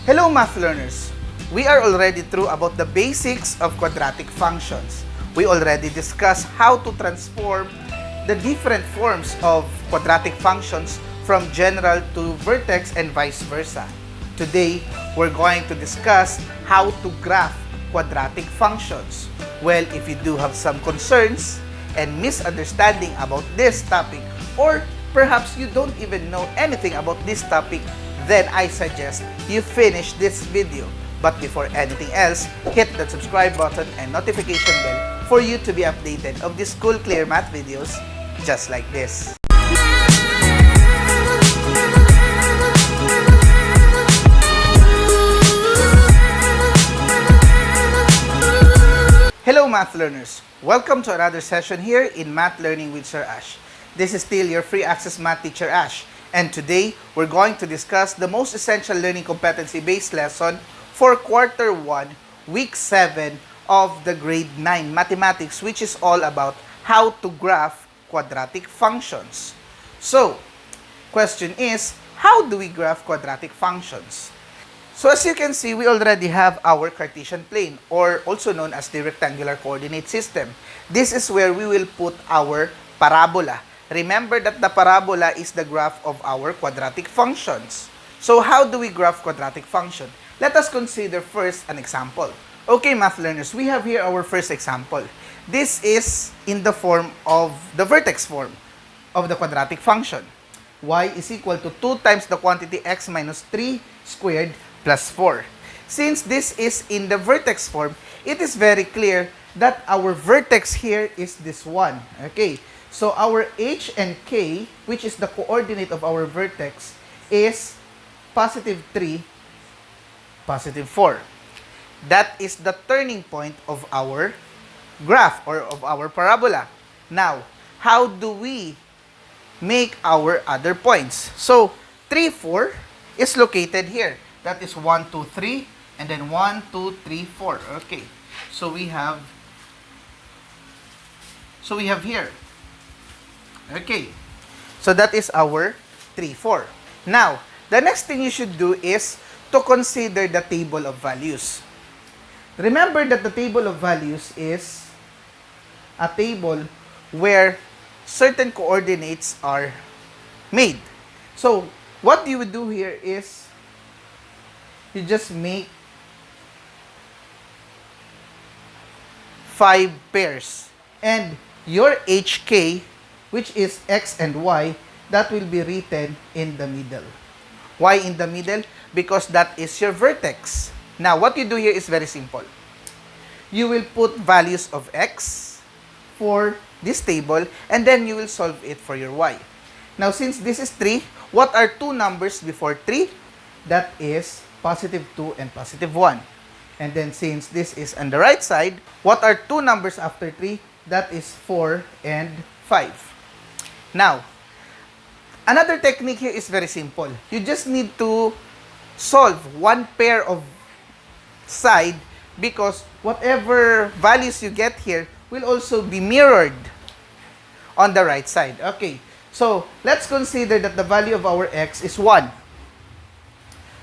Hello math learners! We are already through about the basics of quadratic functions. We already discussed how to transform the different forms of quadratic functions from general to vertex and vice versa. Today, we're going to discuss how to graph quadratic functions. Well, if you do have some concerns and misunderstanding about this topic, or perhaps you don't even know anything about this topic, then I suggest you finish this video. But before anything else, hit the subscribe button and notification bell for you to be updated of these cool clear math videos just like this. Hello math learners! Welcome to another session here in Math Learning with Sir Ash. This is still your free access math teacher Ash, and today we're going to discuss the most essential learning competency-based lesson for quarter 1, week 7 of the grade 9 mathematics, which is all about how to graph quadratic functions. So, question is, how do we graph quadratic functions? So as you can see, we already have our Cartesian plane, or also known as the rectangular coordinate system. This is where we will put our parabola. Remember that the parabola is the graph of our quadratic functions. So how do we graph quadratic function? Let us consider first an example. Okay, math learners, we have here our first example. This is in the form of the vertex form of the quadratic function. Y is equal to 2 times the quantity x minus 3 squared plus 4. Since this is in the vertex form, it is very clear that our vertex here is this one. Okay, so our h and k, which is the coordinate of our vertex, is positive 3, positive 4. That is the turning point of our graph or of our parabola. Now, how do we make our other points? So, 3, 4 is located here. That is 1, 2, 3, and then 1, 2, 3, 4. Okay. So we have here. Okay. So that is our 3, 4. Now, the next thing you should do is to consider the table of values. Remember that the table of values is a table where certain coordinates are made. So, what you would do here is you just make 5 pairs. And your HK, which is X and Y, that will be written in the middle. Why in the middle? Because that is your vertex. Now, what you do here is very simple. You will put values of X for this table, and then you will solve it for your Y. Now, since this is 3, what are two numbers before 3? That is positive 2 and positive 1. And then since this is on the right side, what are two numbers after 3? That is 4 and 5. Now, another technique here is very simple. You just need to solve one pair of side because whatever values you get here will also be mirrored on the right side. Okay, so let's consider that the value of our x is 1.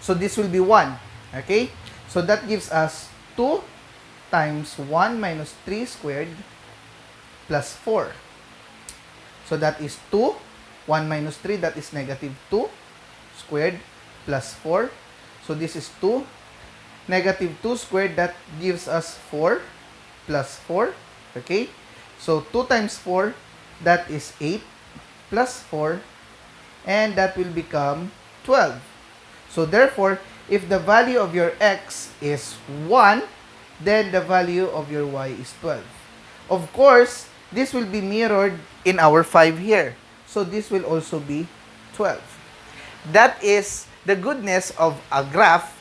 So this will be 1. Okay? So that gives us 2 times 1 minus 3 squared plus 4. So that is 2. 1 minus 3, that is negative 2 squared plus 4. So this is 2. Negative 2 squared, that gives us 4 plus 4. Okay? So 2 times 4, that is 8 plus 4. And that will become 12. So therefore, if the value of your x is 1, then the value of your y is 12. Of course, this will be mirrored in our 5 here. So this will also be 12. That is the goodness of a graph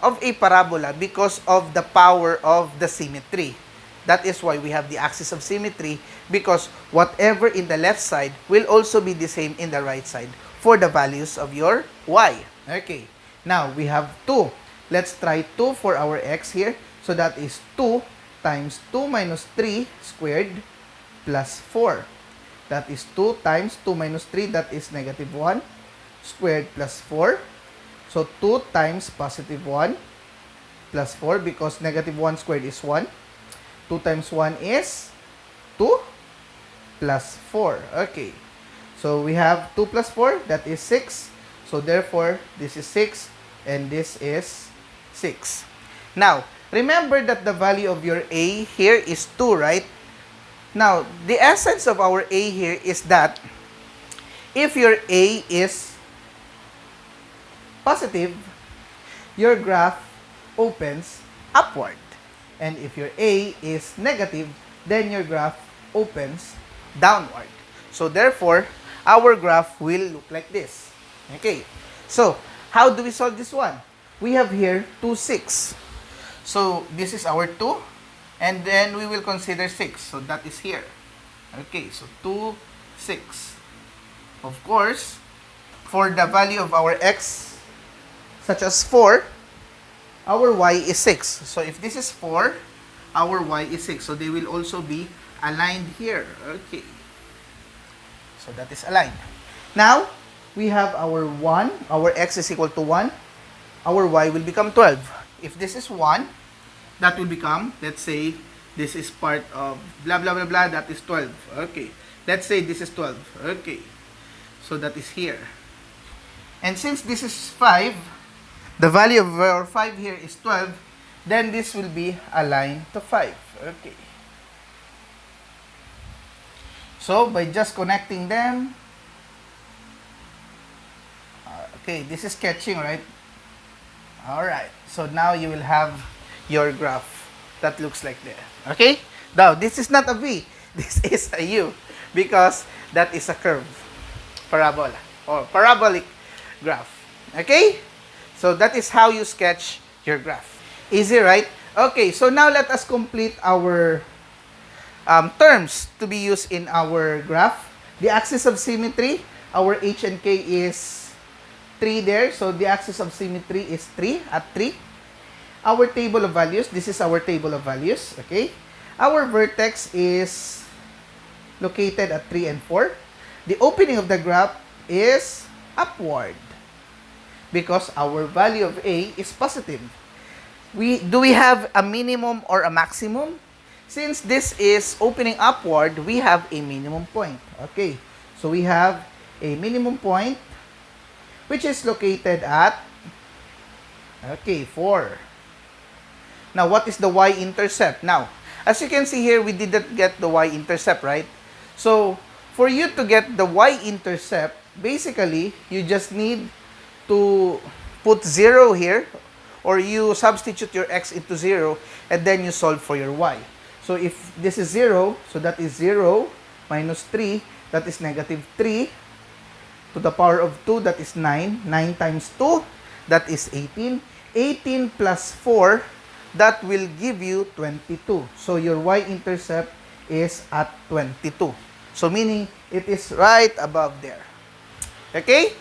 of a parabola because of the power of the symmetry. That is why we have the axis of symmetry, because whatever in the left side will also be the same in the right side for the values of your y. Okay, now we have 2. Let's try 2 for our x here. So that is 2 times 2 minus 3 squared plus 4. That is 2 times 2 minus 3, that is negative 1 squared plus 4. So 2 times positive 1 plus 4 because negative 1 squared is 1. 2 times 1 is 2 plus 4. Okay. So we have 2 plus 4, that is 6. So therefore, this is 6 and this is 6. Now, remember that the value of your A here is 2, right? Now, the essence of our A here is that if your A is positive, your graph opens upward. And if your A is negative, then your graph opens downward. So therefore, our graph will look like this. Okay. So, how do we solve this one? We have here 2, 6. So, this is our 2. And then we will consider 6. So, that is here. Okay. So, 2, 6. Of course, for the value of our x, such as 4, our y is 6. So, if this is 4, our y is 6. So, they will also be aligned here. Okay. So, that is aligned. Now, we have our 1. Our x is equal to 1. Our y will become 12. If this is 1, that will become, let's say, this is part of blah, blah, blah, blah. That is 12. Okay. Let's say this is 12. Okay. So, that is here. And since this is 5, the value of our 5 here is 12, then this will be aligned to 5. Okay. So, by just connecting them, okay, this is sketching, right? Alright. So, now you will have your graph that looks like that. Okay? Now, this is not a V. This is a U because that is a curve. Parabola or parabolic graph. Okay? So, that is how you sketch your graph. Easy, right? Okay, so now let us complete our terms to be used in our graph. The axis of symmetry, our H and K is 3 there. So, the axis of symmetry is 3 at 3. Our table of values, this is our table of values. Okay? Our vertex is located at 3 and 4. The opening of the graph is upward because our value of A is positive. Do we have a minimum or a maximum? Since this is opening upward, we have a minimum point. Okay, so we have a minimum point which is located at, okay, 4. Now, what is the y-intercept? Now, as you can see here, we didn't get the y-intercept, right? So, for you to get the y-intercept, basically, you just need to put 0 here, or you substitute your x into 0, and then you solve for your y. So, if this is 0, so that is 0 minus 3, that is negative 3, to the power of 2, that is 9. 9 times 2, that is 18. 18 plus 4, that will give you 22. So, your y-intercept is at 22. So, meaning, it is right above there. Okay?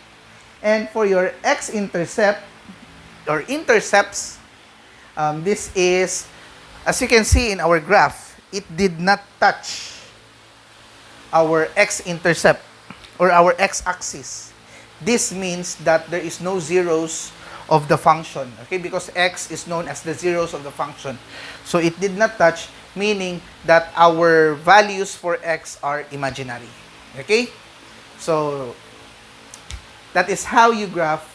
And for your x-intercept, or intercepts, this is, as you can see in our graph, it did not touch our x-intercept or our x-axis. This means that there is no zeros of the function, okay? Because x is known as the zeros of the function. So it did not touch, meaning that our values for x are imaginary, okay? So that is how you graph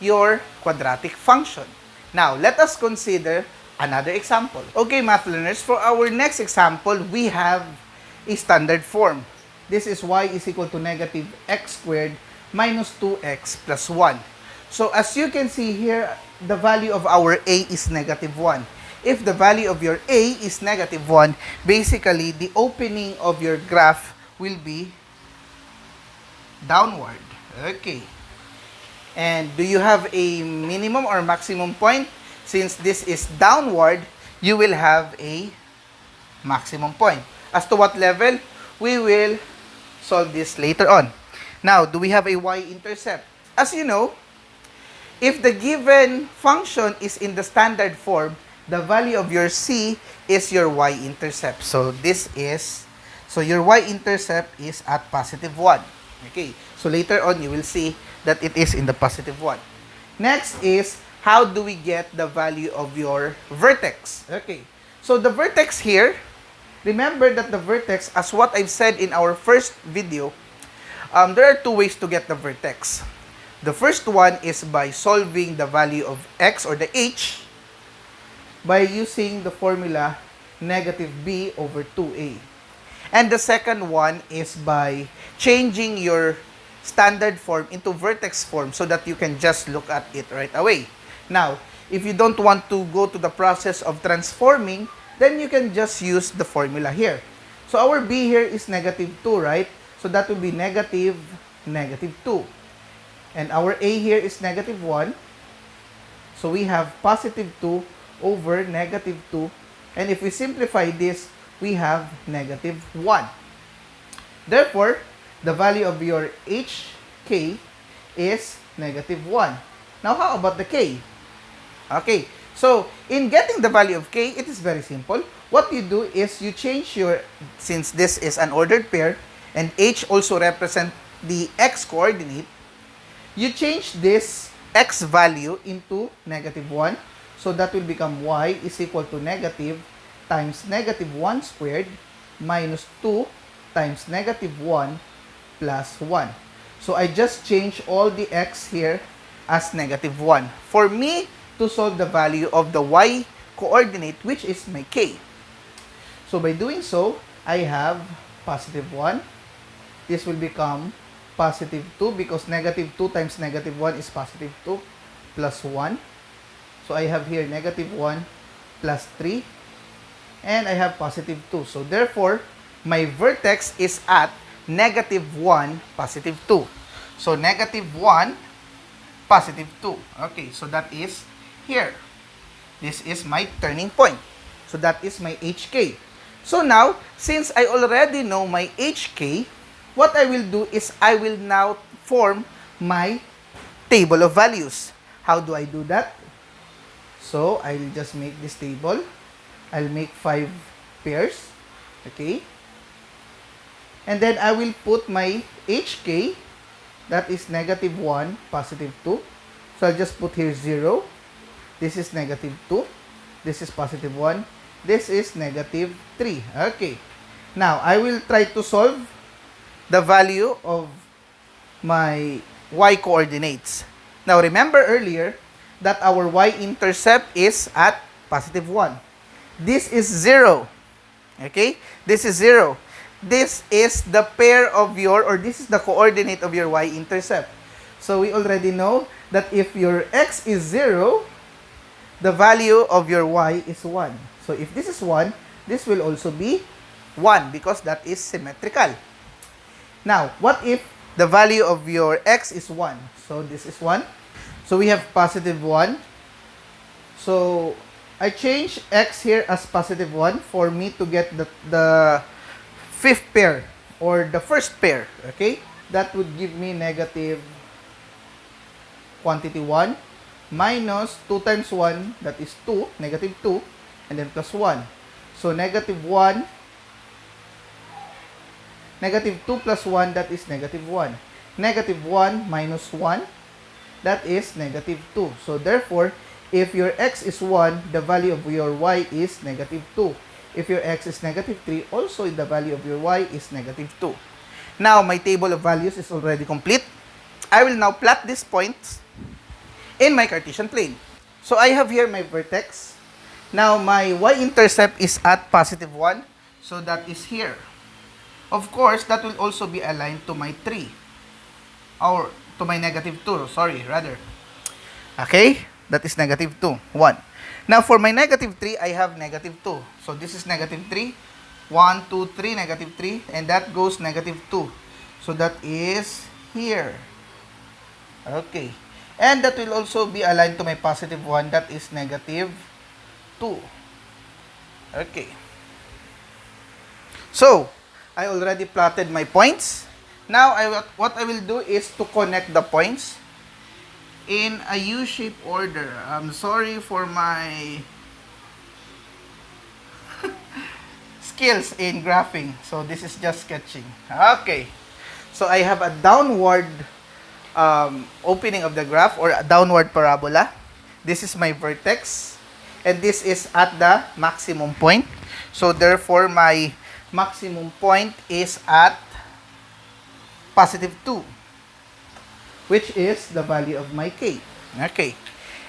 your quadratic function. Now, let us consider another example. Okay, math learners, for our next example, we have a standard form. This is y is equal to negative x squared minus 2x plus 1. So, as you can see here, the value of our a is negative 1. If the value of your a is negative 1, basically, the opening of your graph will be downward. Okay. And do you have a minimum or maximum point? Since this is downward, you will have a maximum point. As to what level, we will solve this later on. Now, do we have a y-intercept? As you know, if the given function is in the standard form, the value of your c is your y-intercept. So, your y-intercept is at positive 1. Okay, so later on, you will see that it is in the positive 1. Next is, how do we get the value of your vertex? Okay, so the vertex here, remember that the vertex, as what I've said in our first video, there are two ways to get the vertex. The first one is by solving the value of x or the h by using the formula negative b over 2a. And the second one is by changing your standard form into vertex form so that you can just look at it right away. Now, if you don't want to go to the process of transforming, then you can just use the formula here. So our b here is negative 2, right? So that will be negative 2. And our a here is negative 1. So we have positive 2 over negative 2. And if we simplify this, we have negative 1. Therefore, the value of your hk is negative 1. Now, how about the k? Okay, so in getting the value of k, it is very simple. What you do is you change your, since this is an ordered pair, and h also represent the x coordinate, you change this x value into negative 1. So that will become y is equal to negative times negative 1 squared minus 2 times negative 1 plus 1. So I just change all the x here as negative 1 for me to solve the value of the y coordinate, which is my k. So by doing so, I have positive 1. This will become positive 2 because negative 2 times negative 1 is positive 2 plus 1. So I have here negative 1 plus 3. And I have positive 2. So therefore, my vertex is at negative 1, positive 2. So negative 1, positive 2. Okay, so that is here. This is my turning point. So that is my hk. So now, since I already know my hk, what I will do is I will now form my table of values. How do I do that? So I will just make this table. I'll make 5 pairs. Okay. And then I will put my hk, that is negative 1, positive 2. So I'll just put here 0. This is negative 2. This is positive 1. This is negative 3. Okay. Now, I will try to solve the value of my y coordinates. Now, remember earlier that our y-intercept is at positive 1. This is 0. Okay? This is 0. This is the pair of your, or this is the coordinate of your y-intercept. So we already know that if your x is 0, the value of your y is 1. So if this is 1, this will also be 1 because that is symmetrical. Now, what if the value of your x is 1? So this is 1. So we have positive 1. So I change x here as positive 1 for me to get the fifth pair or the first pair. Okay? That would give me negative quantity 1 minus 2 times 1, that is 2, negative 2, and then plus 1. So negative 1, negative 2 plus 1, that is negative 1. Negative 1 minus 1, that is negative 2. So therefore, if your x is 1, the value of your y is negative 2. If your x is negative 3, also the value of your y is negative 2. Now, my table of values is already complete. I will now plot these points in my Cartesian plane. So I have here my vertex. Now, my y-intercept is at positive 1. So that is here. Of course, that will also be aligned to my 3. Or to my negative 2, sorry, rather. Okay? That is negative 2, 1. Now, for my negative 3, I have negative 2. So, this is negative 3. 1, 2, 3, negative 3. And that goes negative 2. So, that is here. Okay. And that will also be aligned to my positive 1. That is negative 2. Okay. So, I already plotted my points. Now, what I will do is to connect the points in a U-shaped order. I'm sorry for my skills in graphing. So, this is just sketching. Okay. So, I have a downward opening of the graph or a downward parabola. This is my vertex, and this is at the maximum point. So therefore, my maximum point is at positive 2, which is the value of my k. Okay.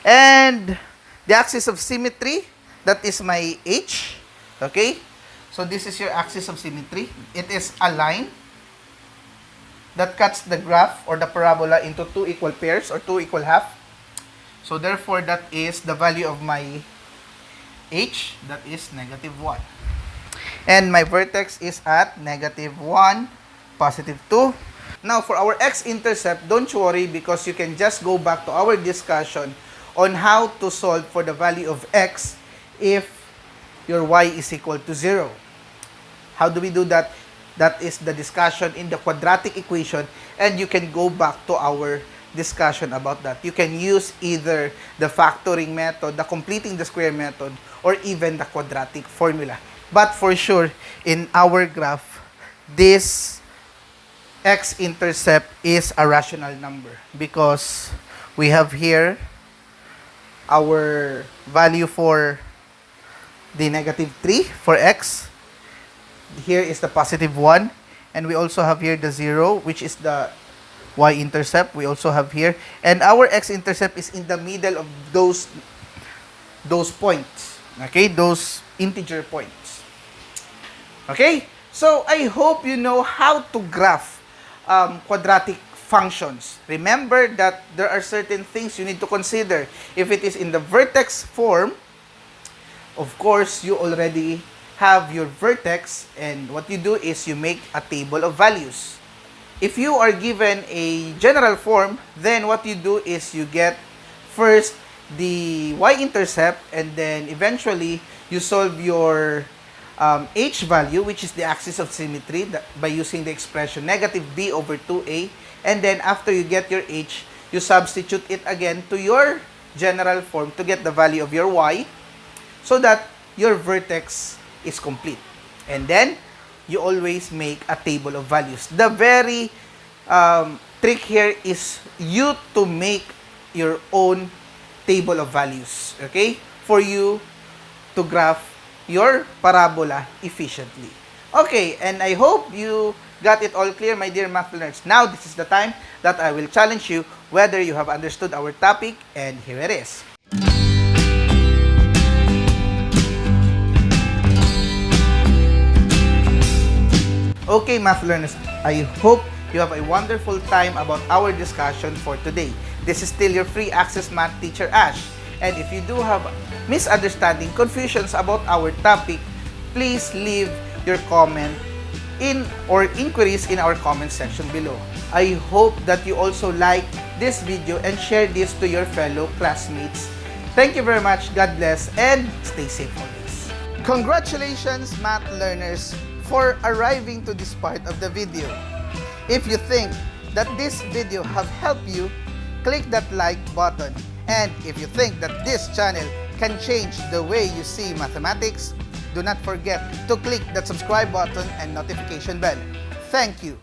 And the axis of symmetry, that is my h. Okay. So this is your axis of symmetry. It is a line that cuts the graph or the parabola into two equal pairs or two equal half. So therefore, that is the value of my h, that is negative 1. And my vertex is at negative 1, positive 2. Now, for our x-intercept, don't worry because you can just go back to our discussion on how to solve for the value of x if your y is equal to 0. How do we do that? That is the discussion in the quadratic equation, and you can go back to our discussion about that. You can use either the factoring method, the completing the square method, or even the quadratic formula. But for sure, in our graph, this x-intercept is a rational number because we have here our value for the negative 3 for x. Here is the positive 1, and we also have here the 0, which is the y-intercept. We also have here, and our x-intercept is in the middle of those points, okay, those integer points. Okay, so I hope you know how to graph quadratic functions. Remember that there are certain things you need to consider. If it is in the vertex form, of course, you already have your vertex, and what you do is you make a table of values. If you are given a general form, then what you do is you get first the y-intercept, and then eventually you solve your h value, which is the axis of symmetry, by using the expression negative b over 2a, and then after you get your h, you substitute it again to your general form to get the value of your y, so that your vertex is complete. And then you always make a table of values. The very trick here is you to make your own table of values, okay, for you to graph your parabola efficiently. Okay, and I hope you got it all clear, my dear math learners. Now, this is the time that I will challenge you whether you have understood our topic, and here it is. Okay, math learners, I hope you have a wonderful time about our discussion for today. This is still your free access math teacher, Ash. And if you do have misunderstanding, confusions about our topic, please leave your comment or inquiries in our comment section below. I hope that you also like this video and share this to your fellow classmates. Thank you very much, God bless, and stay safe always. Congratulations, math learners, for arriving to this part of the video. If you think that this video have helped you, click that like button. And if you think that this channel can change the way you see mathematics, do not forget to click that subscribe button and notification bell. Thank you.